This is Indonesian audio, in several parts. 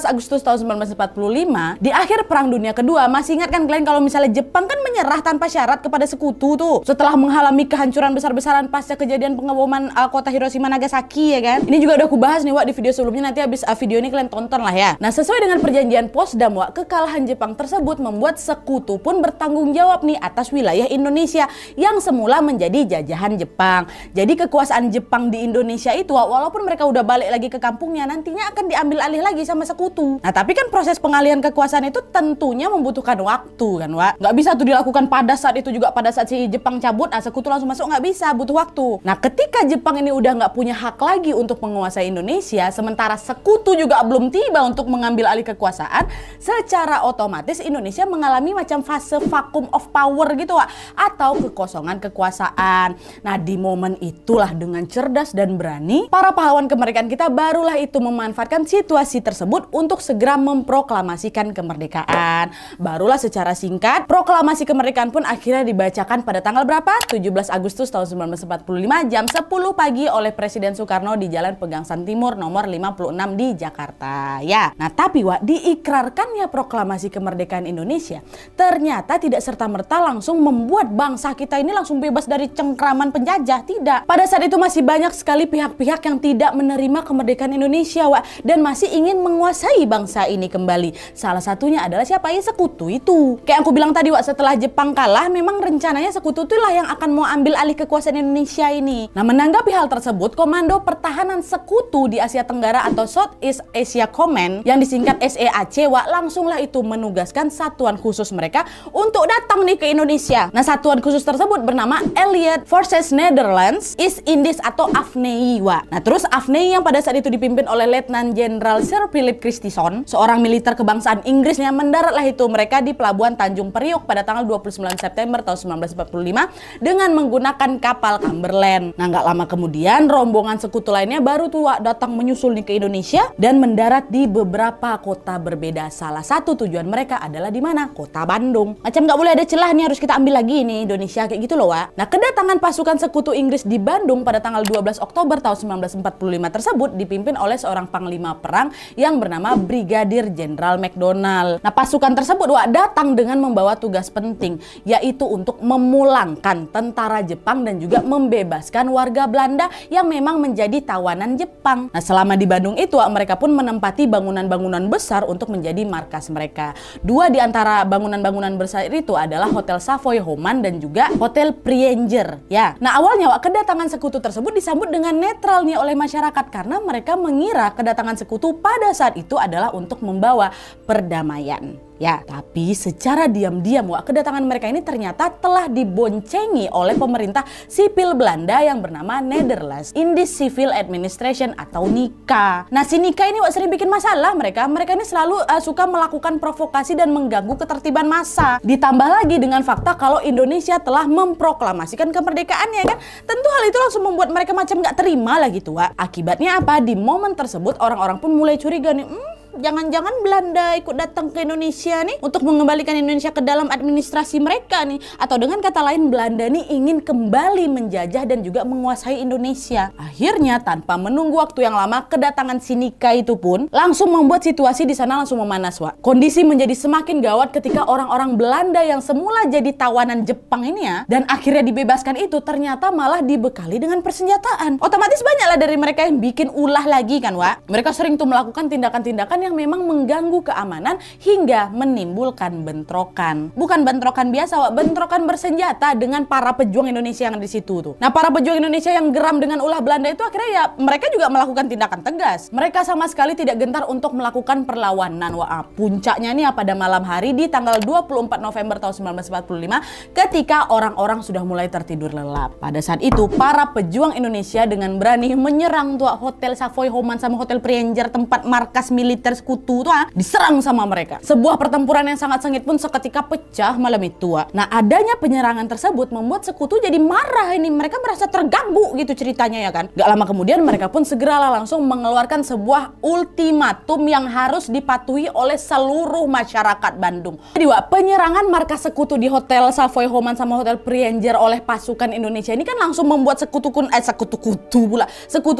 Agustus tahun 1945, di akhir Perang Dunia Kedua, masih ingat kan kalian kalau misalnya Jepang kan menyerah tanpa syarat kepada sekutu tuh setelah mengalami kehancuran besar-besaran pasca kejadian pengeboman kota Hiroshima Nagasaki ya kan. Ini juga udah aku bahas nih Wak di video sebelumnya, nanti habis video ini kalian tonton lah ya. Nah, sesuai dengan perjanjian Potsdam Wak, kekalahan Jepang tersebut membuat sekutu pun bertanggung jawab nih atas wilayah Indonesia yang semula menjadi jajahan Jepang. Jadi kekuasaan Jepang di Indonesia itu walaupun mereka udah balik lagi ke kampungnya, nantinya akan diambil alih lagi sama sekutu. Nah, tapi kan proses pengalihan kekuasaan itu tentunya membutuhkan waktu kan Wak. Nggak bisa tuh dilakukan pada saat itu juga, pada saat si Jepang cabut, sekutu langsung masuk, nggak bisa, butuh waktu. Nah, ketika Jepang ini udah nggak punya hak lagi untuk menguasai Indonesia, sementara sekutu juga belum tiba untuk mengambil alih kekuasaan, secara otomatis Indonesia mengalami macam fase vacuum of power gitu Wak, atau kekosongan kekuasaan. Nah, di momen itulah dengan cerdas dan berani, para pahlawan kemerdekaan kita barulah itu memanfaatkan situasi tersebut untuk segera memproklamasikan kemerdekaan. Barulah secara singkat, proklamasi kemerdekaan pun akhirnya dibacakan pada tanggal berapa? 17 Agustus tahun 1945 jam 10 pagi oleh Presiden Soekarno di Jalan Pegangsaan Timur nomor 56 di Jakarta. Ya, nah tapi Wak, diikrarkannya proklamasi kemerdekaan Indonesia ternyata tidak serta-merta langsung membuat bangsa kita ini langsung bebas dari cengkraman penjajah. Tidak. Pada saat itu masih banyak sekali pihak-pihak yang tidak menerima kemerdekaan Indonesia Wak, dan masih ingin menguasai bangsa ini kembali. Salah satunya adalah siapa? Ya, sekutu itu. Kayak aku bilang tadi Wak, setelah Jepang kalah, memang rencananya sekutu itulah yang akan mau ambil alih kekuasaan Indonesia ini. Nah, menanggapi hal tersebut, Komando Pertahanan Sekutu di Asia Tenggara atau Southeast Asia Command yang disingkat SEAC Wak, langsunglah itu menugaskan satuan khusus mereka untuk datang nih ke Indonesia. Nah, satuan khusus tersebut bernama Allied Forces Netherlands East Indies atau AFNEI Wak. Nah, terus AFNEI yang pada saat itu dipimpin oleh Letnan Jenderal Sir Philip Christison, seorang militer kebangsaan Inggris yang mendaratlah itu mereka di Pelabuhan Tanjung Priok pada tanggal 29 September tahun 1945 dengan menggunakan kapal Cumberland. Nah, nggak lama kemudian rombongan sekutu lainnya baru tuh Wak, datang menyusul nih ke Indonesia dan mendarat di beberapa kota berbeda. Salah satu tujuan mereka adalah di mana? Kota Bandung. Macam nggak boleh ada celah nih, harus kita ambil lagi nih Indonesia kayak gitu loh Wak. Nah, kedatangan pasukan sekutu Inggris di Bandung pada tanggal 12 Oktober tahun 1945 tersebut dipimpin oleh seorang panglima perang yang bernama Brigadir Jenderal McDonald. Nah, pasukan tersebut Wak, datang dengan membawa tugas penting, yaitu untuk memulangkan tentara Jepang dan juga membebaskan warga Belanda yang memang menjadi tawanan Jepang. Nah, selama di Bandung itu Wak, mereka pun menempati bangunan-bangunan besar untuk menjadi markas mereka. Dua di antara bangunan-bangunan besar itu adalah Hotel Savoy Homan dan juga Hotel Prienger. Ya. Nah, awalnya Wak, kedatangan sekutu tersebut disambut dengan netral nih oleh masyarakat karena mereka mengira kedatangan sekutu pada saat itu adalah untuk membawa perdamaian. Ya, tapi secara diam-diam Wak, kedatangan mereka ini ternyata telah diboncengi oleh pemerintah sipil Belanda yang bernama Netherlands Indies Civil Administration atau NICA. Nah, si NICA ini Wak sering bikin masalah mereka. Mereka ini selalu suka melakukan provokasi dan mengganggu ketertiban massa. Ditambah lagi dengan fakta kalau Indonesia telah memproklamasikan kemerdekaannya kan. Tentu hal itu langsung membuat mereka macam nggak terima lah gitu Wak. Akibatnya apa? Di momen tersebut orang-orang pun mulai curiga nih. Jangan-jangan Belanda ikut datang ke Indonesia nih untuk mengembalikan Indonesia ke dalam administrasi mereka nih. Atau dengan kata lain, Belanda nih ingin kembali menjajah dan juga menguasai Indonesia. Akhirnya tanpa menunggu waktu yang lama, kedatangan si NICA itu pun langsung membuat situasi di sana langsung memanas Wak. Kondisi menjadi semakin gawat ketika orang-orang Belanda yang semula jadi tawanan Jepang ini ya, dan akhirnya dibebaskan itu ternyata malah dibekali dengan persenjataan. Otomatis banyaklah dari mereka yang bikin ulah lagi kan Wak. Mereka sering tuh melakukan tindakan-tindakan yang memang mengganggu keamanan hingga menimbulkan bentrokan. Bukan bentrokan biasa Wak, bentrokan bersenjata dengan para pejuang Indonesia yang di situ tuh. Nah, para pejuang Indonesia yang geram dengan ulah Belanda itu akhirnya ya mereka juga melakukan tindakan tegas. Mereka sama sekali tidak gentar untuk melakukan perlawanan Wak. Puncaknya nih pada malam hari di tanggal 24 November tahun 1945 ketika orang-orang sudah mulai tertidur lelap. Pada saat itu para pejuang Indonesia dengan berani menyerang tuh Hotel Savoy Homan sama Hotel Prienger, tempat markas militer sekutu tuh diserang sama mereka. Sebuah pertempuran yang sangat sengit pun seketika pecah malam itu. Nah, adanya penyerangan tersebut membuat sekutu jadi marah ini. Mereka merasa terganggu gitu ceritanya ya kan. Gak lama kemudian mereka pun segeralah langsung mengeluarkan sebuah ultimatum yang harus dipatuhi oleh seluruh masyarakat Bandung. Jadi Wak, penyerangan markas sekutu di Hotel Savoy Homan sama Hotel Prienger oleh pasukan Indonesia ini kan langsung membuat sekutu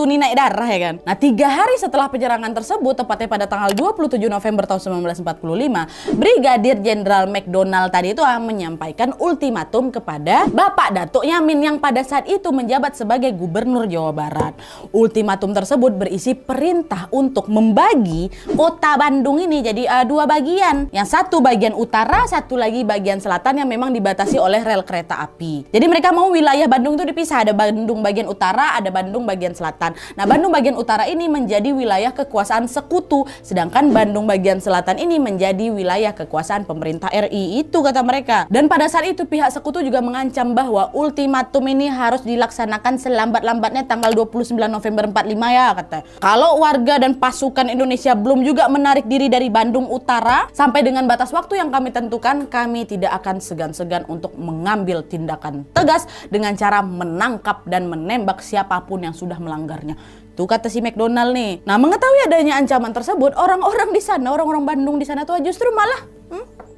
ini naik darah ya kan. Nah, 3 hari setelah penyerangan tersebut, tepatnya pada tanggal tanggal 27 November tahun 1945, Brigadir Jenderal McDonald tadi itu menyampaikan ultimatum kepada Bapak Datuk Nyamin yang pada saat itu menjabat sebagai Gubernur Jawa Barat. Ultimatum tersebut berisi perintah untuk membagi kota Bandung ini jadi dua bagian. Yang satu bagian utara, satu lagi bagian selatan yang memang dibatasi oleh rel kereta api. Jadi mereka mau wilayah Bandung itu dipisah, ada Bandung bagian utara, ada Bandung bagian selatan. Nah, Bandung bagian utara ini menjadi wilayah kekuasaan sekutu, sedangkan Bandung bagian selatan ini menjadi wilayah kekuasaan pemerintah RI, itu kata mereka. Dan pada saat itu pihak sekutu juga mengancam bahwa ultimatum ini harus dilaksanakan selambat-lambatnya tanggal 29 November 45 ya, kata. Kalau warga dan pasukan Indonesia belum juga menarik diri dari Bandung Utara sampai dengan batas waktu yang kami tentukan, kami tidak akan segan-segan untuk mengambil tindakan tegas dengan cara menangkap dan menembak siapapun yang sudah melanggarnya. Tuh kata si McDonald nih. Nah, mengetahui adanya ancaman tersebut, orang-orang di sana, orang-orang Bandung di sana tuh justru malah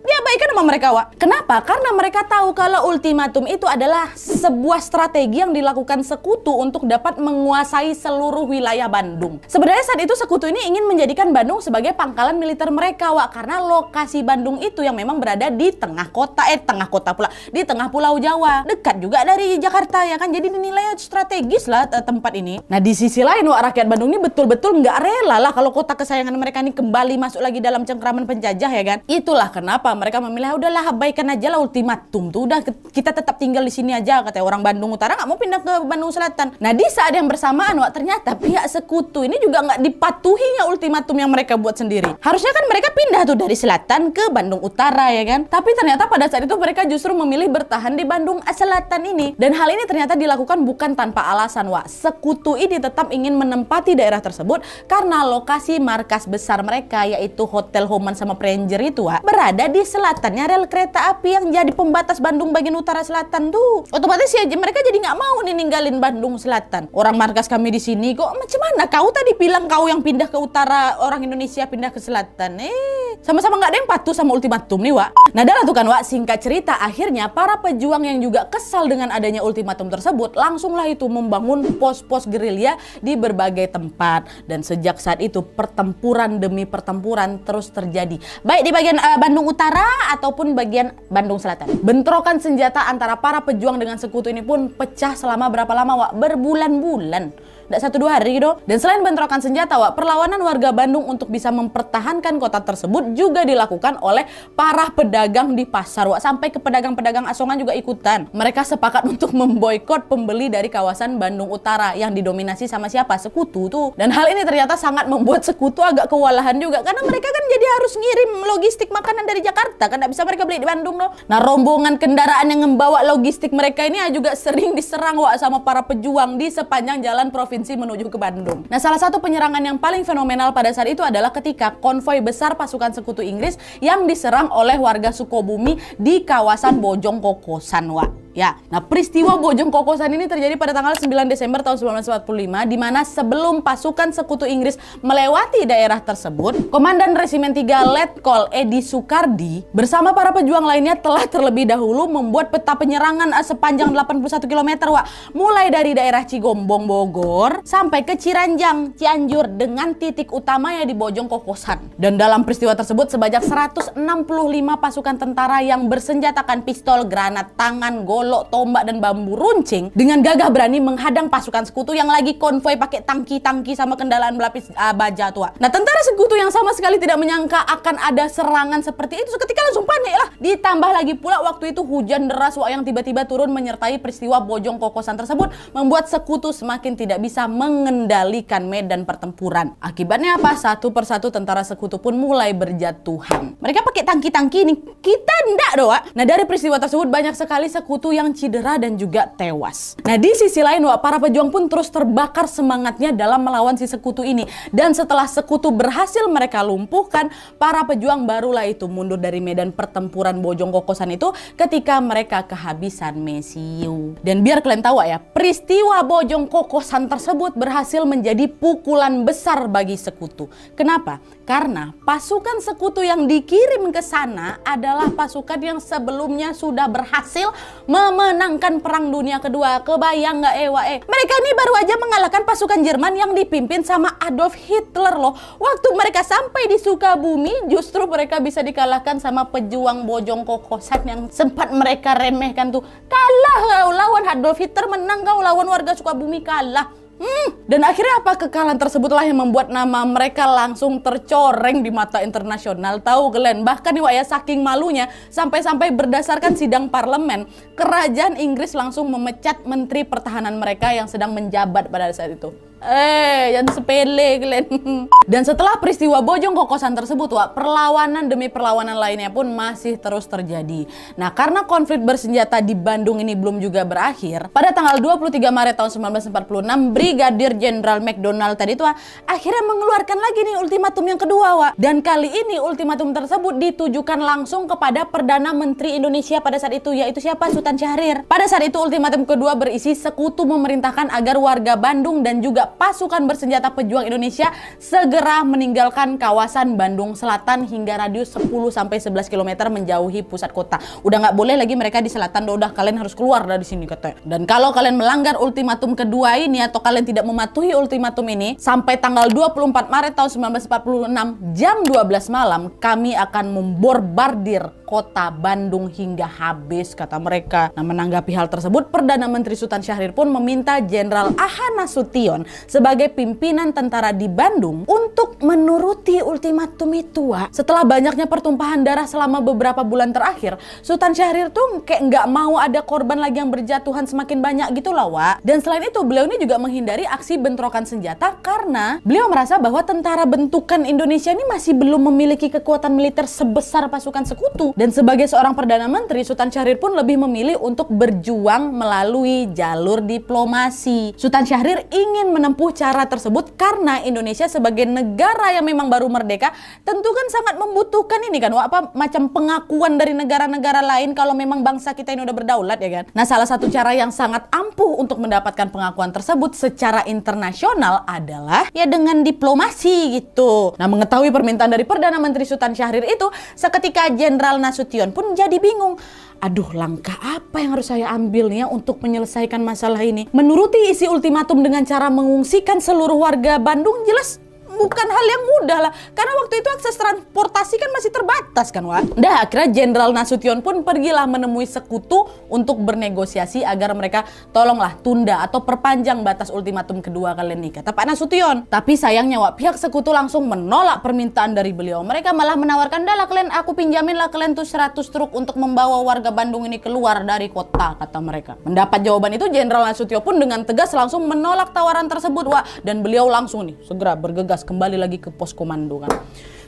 diabaikan sama mereka, Wak. Kenapa? Karena mereka tahu kalau ultimatum itu adalah sebuah strategi yang dilakukan sekutu untuk dapat menguasai seluruh wilayah Bandung. Sebenarnya saat itu sekutu ini ingin menjadikan Bandung sebagai pangkalan militer mereka, Wak, karena lokasi Bandung itu yang memang berada di tengah kota, di tengah Pulau Jawa, dekat juga dari Jakarta ya kan. Jadi dinilai strategis lah tempat ini. Nah, di sisi lain, Wak, rakyat Bandung ini betul-betul nggak rela lah kalau kota kesayangan mereka ini kembali masuk lagi dalam cengkraman penjajah ya kan. Itulah kenapa mereka memilih udahlah abaikan aja lah ultimatum tuh, udah kita tetap tinggal di sini aja, katanya. Orang Bandung Utara nggak mau pindah ke Bandung Selatan. Nah, di saat yang bersamaan, Wak, ternyata pihak sekutu ini juga nggak dipatuhinya ultimatum yang mereka buat sendiri. Harusnya kan mereka pindah tuh dari selatan ke Bandung Utara ya kan. Tapi ternyata pada saat itu mereka justru memilih bertahan di Bandung Selatan ini. Dan hal ini ternyata dilakukan bukan tanpa alasan, Wak. Sekutu ini tetap ingin menempati daerah tersebut karena lokasi markas besar mereka, yaitu Hotel Homan sama Pranger itu, Wak, berada di selatannya rel kereta api yang jadi pembatas Bandung bagian utara selatan tuh. Otomatis ya mereka jadi nggak mau nih ninggalin Bandung Selatan. Orang markas kami di sini kok, macam mana kau tadi bilang kau yang pindah ke utara, orang Indonesia pindah ke selatan. Sama-sama nggak ada yang patuh sama ultimatum nih, Wak. Nah, dah tuh kan, Wak, singkat cerita akhirnya para pejuang yang juga kesal dengan adanya ultimatum tersebut langsunglah itu membangun pos-pos gerilya di berbagai tempat. Dan sejak saat itu pertempuran demi pertempuran terus terjadi, baik di bagian Bandung Utara ataupun bagian Bandung Selatan. Bentrokan senjata antara para pejuang dengan sekutu ini pun pecah selama berapa lama, Wak? Berbulan-bulan. Tidak 1-2 hari gitu. Dan selain bentrokan senjata, Wak, perlawanan warga Bandung untuk bisa mempertahankan kota tersebut juga dilakukan oleh para pedagang di pasar, Wak. Sampai ke pedagang-pedagang asongan juga ikutan. Mereka sepakat untuk memboikot pembeli dari kawasan Bandung Utara yang didominasi sama siapa? Sekutu tuh. Dan hal ini ternyata sangat membuat sekutu agak kewalahan juga, karena mereka kan jadi harus ngirim logistik makanan dari Jakarta, kan tidak bisa mereka beli di Bandung loh. Nah, rombongan kendaraan yang membawa logistik mereka ini juga sering diserang, Wak, sama para pejuang di sepanjang jalan provinsi menuju ke Bandung. Nah, salah satu penyerangan yang paling fenomenal pada saat itu adalah ketika konvoi besar pasukan sekutu Inggris yang diserang oleh warga Sukabumi di kawasan Bojong Kokosan, Wak. Ya, nah peristiwa Bojong Kokosan ini terjadi pada tanggal 9 Desember tahun 1945, di mana sebelum pasukan sekutu Inggris melewati daerah tersebut, Komandan Resimen 3 Letkol Edi Sukardi bersama para pejuang lainnya telah terlebih dahulu membuat peta penyerangan sepanjang 81 km, Wak, mulai dari daerah Cigombong Bogor sampai ke Ciranjang Cianjur dengan titik utamanya di Bojong Kokosan. Dan dalam peristiwa tersebut sebanyak 165 pasukan tentara yang bersenjatakan pistol, granat tangan, golok, tombak, dan bambu runcing dengan gagah berani menghadang pasukan sekutu yang lagi konvoi pakai tangki-tangki sama kendaraan berlapis baja tua. Nah, tentara sekutu yang sama sekali tidak menyangka akan ada serangan seperti itu seketika langsung panik lah. Ditambah lagi pula waktu itu hujan deras, Wak, yang tiba-tiba turun menyertai peristiwa Bojong Kokosan tersebut membuat sekutu semakin tidak bisa mengendalikan medan pertempuran. Akibatnya apa? Satu persatu tentara sekutu pun mulai berjatuhan. Mereka pakai tangki-tangki ini, kita ndak doa. Nah, dari peristiwa tersebut banyak sekali sekutu yang cedera dan juga tewas. Nah, di sisi lain, Wak, para pejuang pun terus terbakar semangatnya dalam melawan si sekutu ini. Dan setelah sekutu berhasil mereka lumpuhkan, para pejuang barulah itu mundur dari medan pertempuran Bojong Kokosan itu ketika mereka kehabisan mesiu. Dan biar kalian tahu, ya, peristiwa Bojong Kokosan tersebut berhasil menjadi pukulan besar bagi sekutu. Kenapa? Karena pasukan sekutu yang dikirim ke sana adalah pasukan yang sebelumnya sudah berhasil memenangkan Perang Dunia Kedua. Kebayang nggak mereka ini baru aja mengalahkan pasukan Jerman yang dipimpin sama Adolf Hitler loh. Waktu mereka sampai di Sukabumi, justru mereka bisa dikalahkan sama pejuang bojong kokosan yang sempat mereka remehkan tuh. Kalah kau lawan Adolf Hitler, menang kau lawan warga Sukabumi, kalah. Dan akhirnya apa, kekalahan tersebutlah yang membuat nama mereka langsung tercoreng di mata internasional. Tahu kalian, bahkan nih ya, saking malunya sampai-sampai berdasarkan sidang parlemen, kerajaan Inggris langsung memecat menteri pertahanan mereka yang sedang menjabat pada saat itu. Jangan sepele kalian. Dan setelah peristiwa bojong kokosan tersebut, perlawanan demi perlawanan lainnya pun masih terus terjadi. Nah, karena konflik bersenjata di Bandung ini belum juga berakhir, pada tanggal 23 Maret tahun 1946, Brigadir Jenderal McDonald tadi tuh akhirnya mengeluarkan lagi nih ultimatum yang kedua, Dan kali ini ultimatum tersebut ditujukan langsung kepada Perdana Menteri Indonesia pada saat itu, yaitu siapa? Sultan Syahrir. Pada saat itu ultimatum kedua berisi sekutu memerintahkan agar warga Bandung dan juga pasukan bersenjata pejuang Indonesia segera meninggalkan kawasan Bandung Selatan hingga radius 10-11 km menjauhi pusat kota. Udah nggak boleh lagi mereka di selatan, udah kalian harus keluar dari sini katanya. Dan kalau kalian melanggar ultimatum kedua ini atau kalian tidak mematuhi ultimatum ini, sampai tanggal 24 Maret tahun 1946 jam 12 malam kami akan memborbardir kota Bandung hingga habis, kata mereka. Nah, menanggapi hal tersebut, Perdana Menteri Sultan Syahrir pun meminta Jenderal Aha Nasution sebagai pimpinan tentara di Bandung untuk menuruti ultimatum itu, Setelah banyaknya pertumpahan darah selama beberapa bulan terakhir, Sultan Syahrir tuh kayak nggak mau ada korban lagi yang berjatuhan semakin banyak gitu lah, Dan selain itu, beliau ini juga menghindari aksi bentrokan senjata karena beliau merasa bahwa tentara bentukan Indonesia ini masih belum memiliki kekuatan militer sebesar pasukan sekutu. Dan sebagai seorang Perdana Menteri, Sultan Syahrir pun lebih memilih untuk berjuang melalui jalur diplomasi. Sultan Syahrir ingin menempuh cara tersebut karena Indonesia sebagai negara yang memang baru merdeka tentu kan sangat membutuhkan ini kan, macam pengakuan dari negara-negara lain kalau memang bangsa kita ini udah berdaulat, ya kan. Nah, salah satu cara yang sangat ampuh untuk mendapatkan pengakuan tersebut secara internasional adalah ya dengan diplomasi gitu. Nah, mengetahui permintaan dari Perdana Menteri Sultan Syahrir itu, seketika Jenderal Nasution pun jadi bingung. Aduh, langkah apa yang harus saya ambil nih untuk menyelesaikan masalah ini? Menuruti isi ultimatum dengan cara mengungsikan seluruh warga Bandung jelas bukan hal yang mudah lah, karena waktu itu akses transportasi kan masih terbatas kan, Dah akhirnya Jenderal Nasution pun pergilah menemui sekutu untuk bernegosiasi agar mereka tolonglah tunda atau perpanjang batas ultimatum kedua kalian nih, kata Pak Nasution. Tapi sayangnya, pihak sekutu langsung menolak permintaan dari beliau. Mereka malah menawarkan, "Dah lah kalian, aku pinjamin lah kalian tuh 100 truk untuk membawa warga Bandung ini keluar dari kota," kata mereka. Mendapat jawaban itu, Jenderal Nasution pun dengan tegas langsung menolak tawaran tersebut, dan beliau langsung nih segera bergegas kembali lagi ke pos komando kan.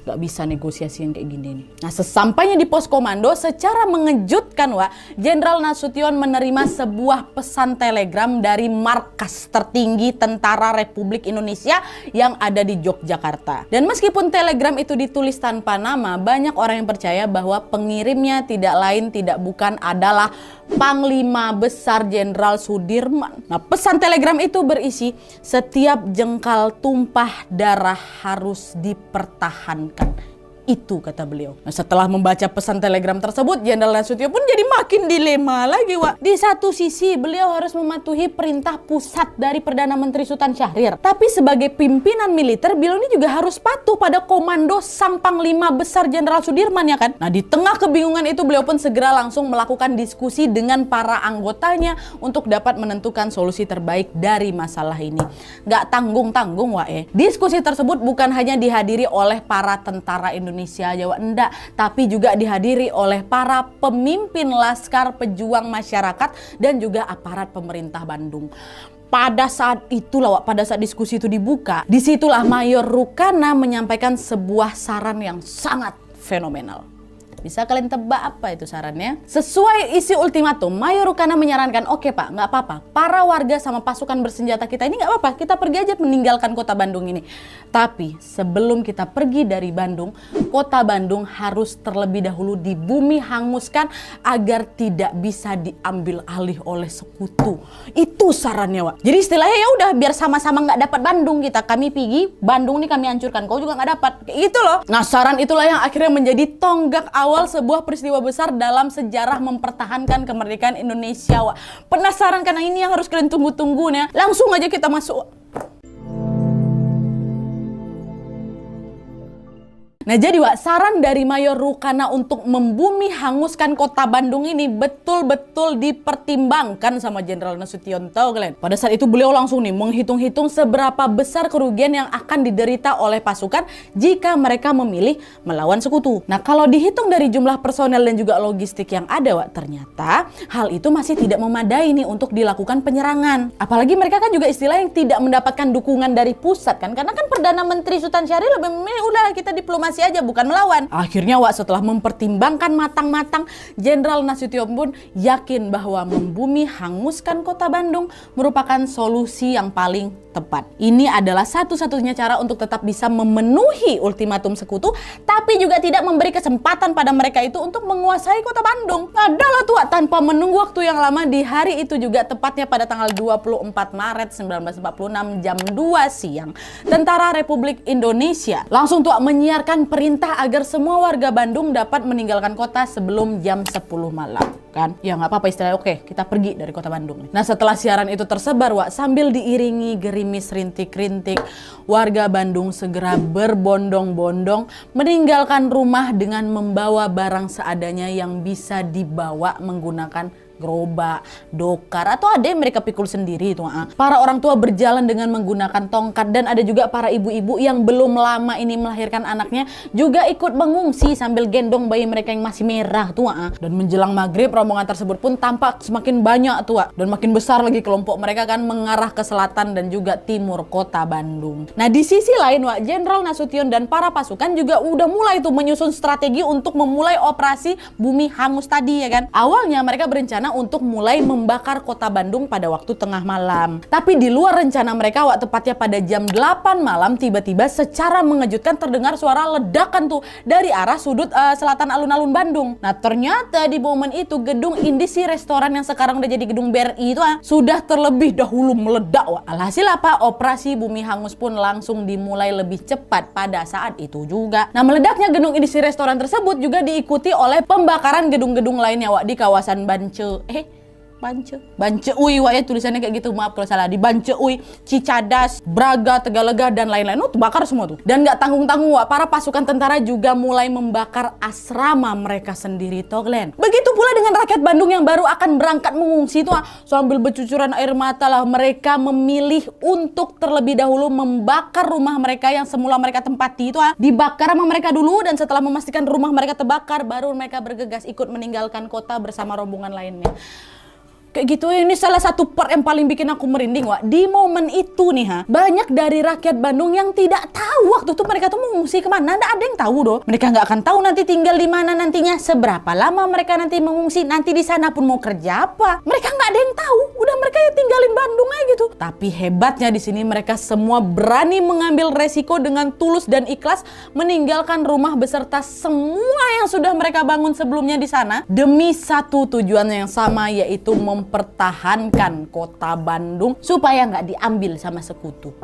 Gak bisa negosiasi yang kayak gini nih. Nah, sesampainya di pos komando, secara mengejutkan, Jenderal Nasution menerima sebuah pesan telegram dari markas tertinggi Tentara Republik Indonesia yang ada di Yogyakarta. Dan meskipun telegram itu ditulis tanpa nama, banyak orang yang percaya bahwa pengirimnya tidak lain tidak bukan adalah Panglima Besar Jenderal Sudirman. Nah, pesan telegram itu berisi, "Setiap jengkal tumpah darah harus dipertahankan." Itu kata beliau. Nah, setelah membaca pesan telegram tersebut, Jenderal Nasution pun jadi makin dilema lagi, Di satu sisi beliau harus mematuhi perintah pusat dari Perdana Menteri Sultan Syahrir, tapi sebagai pimpinan militer beliau ini juga harus patuh pada komando sang Panglima Besar Jenderal Sudirman, ya kan. Nah, di tengah kebingungan itu beliau pun segera langsung melakukan diskusi dengan para anggotanya untuk dapat menentukan solusi terbaik dari masalah ini. Gak tanggung-tanggung, Diskusi tersebut bukan hanya dihadiri oleh para tentara Indonesia aja, enggak, tapi juga dihadiri oleh para pemimpin laskar, pejuang masyarakat, dan juga aparat pemerintah Bandung. Pada saat itulah, pada saat diskusi itu dibuka, disitulah Mayor Rukana menyampaikan sebuah saran yang sangat fenomenal. Bisa kalian tebak apa itu sarannya? Sesuai isi ultimatum, Mayor Rukana menyarankan, "Oke Pak, nggak apa-apa. Para warga sama pasukan bersenjata kita ini nggak apa-apa. Kita pergi aja meninggalkan kota Bandung ini. Tapi sebelum kita pergi dari Bandung, kota Bandung harus terlebih dahulu dibumi hanguskan agar tidak bisa diambil alih oleh sekutu." Itu sarannya, Jadi istilahnya ya udah biar sama-sama nggak dapat Bandung kita. Kami pergi, Bandung nih kami hancurkan. Kau juga nggak dapat. Kayak gitu loh. Nah, saran itulah yang akhirnya menjadi tonggak awal awal sebuah peristiwa besar dalam sejarah mempertahankan kemerdekaan Indonesia, Wak. Penasaran karena ini yang harus kalian tunggu-tunggu nih. Langsung aja kita masuk. Nah jadi Wak, saran dari Mayor Rukana untuk membumi hanguskan kota Bandung ini betul-betul dipertimbangkan sama Jenderal Nasution kalian. Pada saat itu beliau langsung nih menghitung-hitung seberapa besar kerugian yang akan diderita oleh pasukan jika mereka memilih melawan sekutu. Nah kalau dihitung dari jumlah personel dan juga logistik yang ada Wak, ternyata hal itu masih tidak memadai nih untuk dilakukan penyerangan. Apalagi mereka kan juga istilah yang tidak mendapatkan dukungan dari pusat kan, karena kan Perdana Menteri Sultan Syahrir lebih memilih udah kita diplomasi aja bukan melawan. Akhirnya Wak, setelah mempertimbangkan matang-matang, Jenderal Nasution pun yakin bahwa membumi hanguskan kota Bandung merupakan solusi yang paling tepat. Ini adalah satu-satunya cara untuk tetap bisa memenuhi ultimatum sekutu, tapi juga tidak memberi kesempatan pada mereka itu untuk menguasai kota Bandung. Adalah tuh Wak, tanpa menunggu waktu yang lama, di hari itu juga tepatnya pada tanggal 24 Maret 1946 jam 2 siang, Tentara Republik Indonesia langsung tuh menyiarkan perintah agar semua warga Bandung dapat meninggalkan kota sebelum jam 10 malam. Kan? Ya nggak apa-apa istilahnya, oke kita pergi dari kota Bandung. Nah setelah siaran itu tersebar Wak, sambil diiringi gerimis rintik-rintik, warga Bandung segera berbondong-bondong meninggalkan rumah dengan membawa barang seadanya yang bisa dibawa menggunakan gerobak, dokar, atau ada yang mereka pikul sendiri itu. Para orang tua berjalan dengan menggunakan tongkat, dan ada juga para ibu-ibu yang belum lama ini melahirkan anaknya juga ikut mengungsi sambil gendong bayi mereka yang masih merah tuh. Dan menjelang maghrib rombongan tersebut pun tampak semakin banyak tuh, dan makin besar lagi kelompok mereka kan mengarah ke selatan dan juga timur kota Bandung. Nah di sisi lain Wak, Jenderal Nasution dan para pasukan juga udah mulai tuh menyusun strategi untuk memulai operasi bumi hangus tadi ya kan. Awalnya mereka berencana untuk mulai membakar kota Bandung pada waktu tengah malam. Tapi di luar rencana mereka Wak, tepatnya pada jam 8 malam tiba-tiba secara mengejutkan terdengar suara ledakan tuh dari arah sudut selatan alun-alun Bandung. Nah ternyata di momen itu gedung Indisi restoran yang sekarang udah jadi gedung BRI itu sudah terlebih dahulu meledak Wak. Alhasil apa? Operasi bumi hangus pun langsung dimulai lebih cepat pada saat itu juga. Nah meledaknya gedung Indisi restoran tersebut juga diikuti oleh pembakaran gedung-gedung lainnya Wak di kawasan Bance Ui Wak ya, tulisannya kayak gitu, maaf kalau salah. Di Bance Ui, Cicadas, Braga, Tegalega dan lain-lain tuh bakar semua tuh. Dan nggak tanggung-tanggung Wak, para pasukan tentara juga mulai membakar asrama mereka sendiri toh Glenn. Begitu pula dengan rakyat Bandung yang baru akan berangkat mengungsi tuh, sambil bercucuran air mata lah mereka memilih untuk terlebih dahulu membakar rumah mereka yang semula mereka tempati itu dibakar sama mereka dulu, dan setelah memastikan rumah mereka terbakar baru mereka bergegas ikut meninggalkan kota bersama rombongan lainnya. Kayak gitu, ini salah satu part yang paling bikin aku merinding Wak. Di momen itu nih banyak dari rakyat Bandung yang tidak tahu waktu itu mereka tuh mengungsi kemana. Nggak ada yang tahu doh. Mereka nggak akan tahu nanti tinggal di mana nantinya, seberapa lama mereka nanti mengungsi, nanti di sana pun mau kerja apa. Mereka nggak ada yang tahu. Udah mereka ya tinggalin Bandung aja gitu. Tapi hebatnya di sini mereka semua berani mengambil resiko dengan tulus dan ikhlas meninggalkan rumah beserta semua yang sudah mereka bangun sebelumnya di sana demi satu tujuan yang sama, yaitu mempertahankan kota Bandung supaya nggak diambil sama sekutu.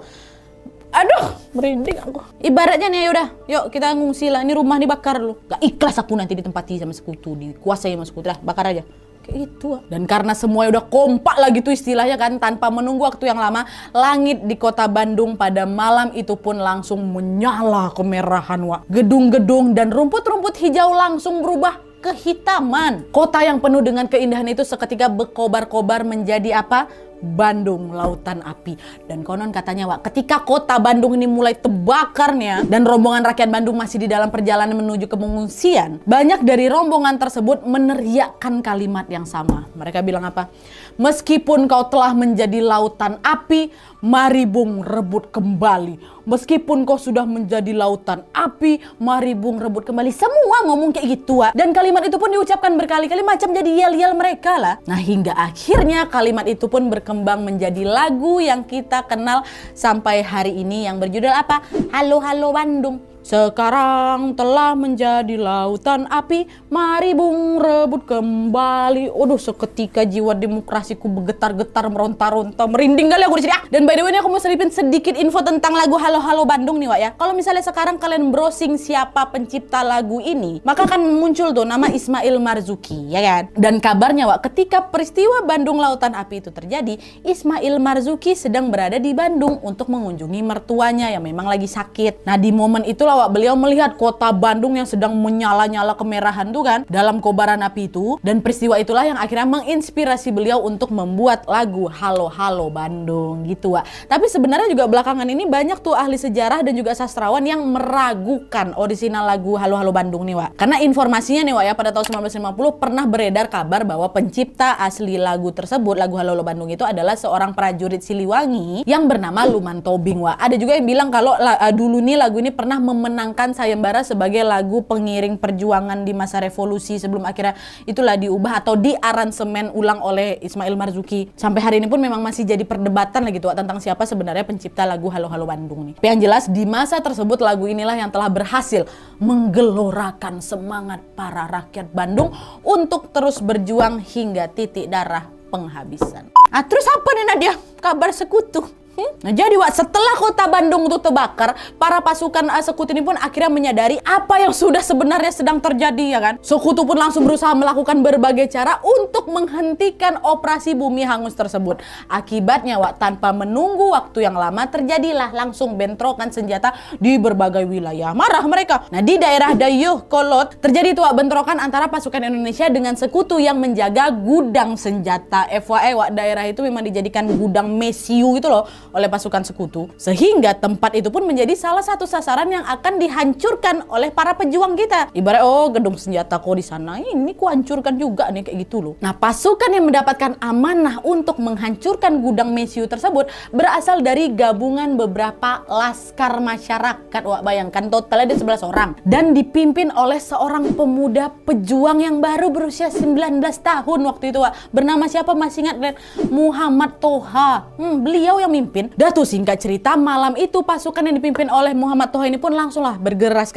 Aduh, merinding aku. Ibaratnya nih, yaudah, yuk kita ngungsi lah. Ini rumah dibakar lu. Gak ikhlas aku nanti ditempati sama sekutu, dikuasai sama sekutu lah, bakar aja. Kayak gitu. Dan karena semuanya udah kompak lah gitu istilahnya kan, tanpa menunggu waktu yang lama, langit di kota Bandung pada malam itu pun langsung menyala kemerahan Wak. Gedung-gedung dan rumput-rumput hijau langsung berubah kehitaman. Kota yang penuh dengan keindahan itu seketika berkobar-kobar menjadi apa? Bandung lautan api. Dan konon katanya Wak, ketika kota Bandung ini mulai terbakarnya dan rombongan rakyat Bandung masih di dalam perjalanan menuju ke pengungsian, banyak dari rombongan tersebut meneriakkan kalimat yang sama. Mereka bilang apa? Meskipun kau telah menjadi lautan api, mari Bung rebut kembali. Meskipun kau sudah menjadi lautan api, mari Bung rebut kembali. Semua ngomong kayak gitu Wak. Dan kalimat itu pun diucapkan berkali-kali macam jadi yel-yel mereka lah. Nah hingga akhirnya kalimat itu pun berkembang menjadi lagu yang kita kenal sampai hari ini yang berjudul apa? Halo Halo Bandung. Sekarang telah menjadi lautan api, mari bung rebut kembali. Aduh, seketika jiwa demokrasiku bergetar-getar, meronta-ronta, merinding kali aku di sini. Dan by the way, ini aku mau selipin sedikit info tentang lagu Halo Halo Bandung nih, Wak ya. Kalau misalnya sekarang kalian browsing siapa pencipta lagu ini, maka akan muncul tuh nama Ismail Marzuki, ya kan? Dan kabarnya, Wak, ketika peristiwa Bandung Lautan Api itu terjadi, Ismail Marzuki sedang berada di Bandung untuk mengunjungi mertuanya yang memang lagi sakit. Nah, di momen itulah, Wak, beliau melihat kota Bandung yang sedang menyala-nyala kemerahan tuh kan dalam kobaran api itu, dan peristiwa itulah yang akhirnya menginspirasi beliau untuk membuat lagu Halo Halo Bandung gitu, Wak. Tapi sebenarnya juga belakangan ini banyak tuh ahli sejarah dan juga sastrawan yang meragukan orisinal lagu Halo Halo Bandung nih, Wak. Karena informasinya nih, Wak ya, pada tahun 1950 pernah beredar kabar bahwa pencipta asli lagu tersebut, lagu Halo Halo Bandung itu adalah seorang prajurit Siliwangi yang bernama Luman Tobing, Wak. Ada juga yang bilang kalau dulu nih lagu ini pernah memenangkan sayembara sebagai lagu pengiring perjuangan di masa revolusi sebelum akhirnya itulah diubah atau diaransemen ulang oleh Ismail Marzuki. Sampai hari ini pun memang masih jadi perdebatan lah gitu, Wak, tentang siapa sebenarnya pencipta lagu Halo Halo Bandung nih. Tapi yang jelas di masa tersebut lagu inilah yang telah berhasil menggelorakan semangat para rakyat Bandung untuk terus berjuang hingga titik darah penghabisan. Ah, terus apa nih Nadia? Kabar sekutu. Nah, jadi, Wak, setelah kota Bandung itu terbakar, para pasukan sekutu ini pun akhirnya menyadari apa yang sudah sebenarnya sedang terjadi, ya kan? Sekutu pun langsung berusaha melakukan berbagai cara untuk menghentikan operasi bumi hangus tersebut. Akibatnya, Wak, tanpa menunggu waktu yang lama terjadilah langsung bentrokan senjata di berbagai wilayah. Marah mereka. Nah, di daerah Dayuh Kolot terjadi tuh, Wak, bentrokan antara pasukan Indonesia dengan sekutu yang menjaga gudang senjata. FYI, Wak, daerah itu memang dijadikan gudang mesiu gitu loh oleh pasukan sekutu, sehingga tempat itu pun menjadi salah satu sasaran yang akan dihancurkan oleh para pejuang kita. Ibarat, oh, gedung senjata kok di sana, ini ku hancurkan juga nih, kayak gitu loh. Nah, pasukan yang mendapatkan amanah untuk menghancurkan gudang mesiu tersebut berasal dari gabungan beberapa laskar masyarakat. Wah, bayangkan totalnya ada 11 orang dan dipimpin oleh seorang pemuda pejuang yang baru berusia 19 tahun waktu itu, Wak. Bernama siapa masih ingat kan? Muhammad Toha. Beliau yang mimpin. Dah tuh, singkat cerita, malam itu pasukan yang dipimpin oleh Muhammad Toha ini pun langsunglah bergerak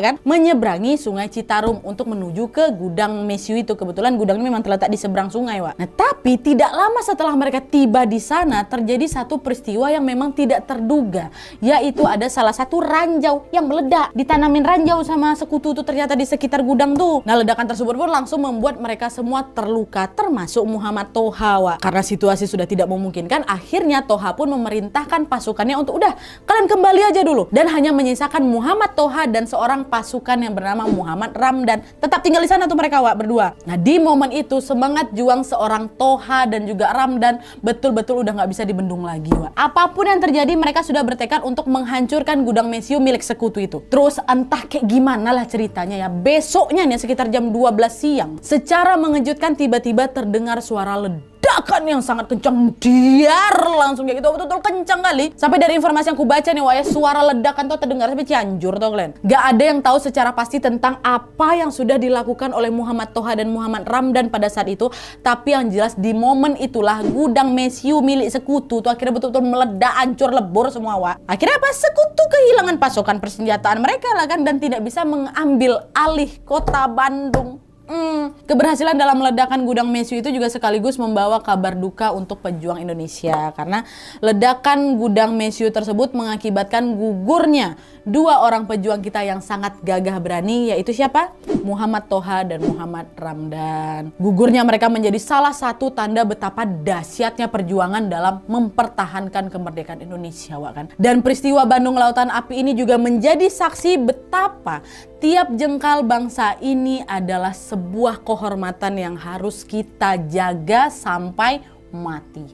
kan, menyeberangi Sungai Citarum untuk menuju ke gudang mesiu itu. Kebetulan gudang ini memang terletak di seberang sungai, Wak. Nah, tapi tidak lama setelah mereka tiba di sana terjadi satu peristiwa yang memang tidak terduga, yaitu ada salah satu ranjau yang meledak. Ditanamin ranjau sama sekutu tuh ternyata di sekitar gudang tuh. Nah, ledakan tersebut pun langsung membuat mereka semua terluka, termasuk Muhammad Toha, Wak. Karena situasi sudah tidak memungkinkan, akhirnya Toha pun memerintahkan pasukannya untuk udah, kalian kembali aja dulu, dan hanya menyisakan Muhammad Toha dan seorang pasukan yang bernama Muhammad Ramdan. Tetap tinggal di sana tuh mereka, Wak, berdua. Nah, di momen itu semangat juang seorang Toha dan juga Ramdan betul-betul udah nggak bisa dibendung lagi, Wak. Apapun yang terjadi, mereka sudah bertekad untuk menghancurkan gudang mesiu milik sekutu itu. Terus entah kayak gimana lah ceritanya ya, besoknya nih sekitar jam 12 siang secara mengejutkan tiba-tiba terdengar suara ledakan yang sangat kencang, diar langsung kayak gitu, betul-betul kencang kali. Sampai dari informasi yang ku baca nih, Wak, ya, suara ledakan tuh terdengar sampai Cianjur tuh kalian. Gak ada yang tahu secara pasti tentang apa yang sudah dilakukan oleh Muhammad Toha dan Muhammad Ramdan pada saat itu. Tapi yang jelas di momen itulah gudang mesiu milik sekutu tuh akhirnya betul-betul meledak, hancur lebur semua, Wak. Akhirnya apa? Sekutu kehilangan pasokan persenjataan mereka lah kan, dan tidak bisa mengambil alih kota Bandung. Keberhasilan dalam meledakan gudang mesiu itu juga sekaligus membawa kabar duka untuk pejuang Indonesia, karena ledakan gudang mesiu tersebut mengakibatkan gugurnya dua orang pejuang kita yang sangat gagah berani, yaitu siapa? Muhammad Toha dan Muhammad Ramdan. Gugurnya mereka menjadi salah satu tanda betapa dahsyatnya perjuangan dalam mempertahankan kemerdekaan Indonesia, Wak, kan. Dan peristiwa Bandung Lautan Api ini juga menjadi saksi betapa tiap jengkal bangsa ini adalah sebuah kehormatan yang harus kita jaga sampai mati.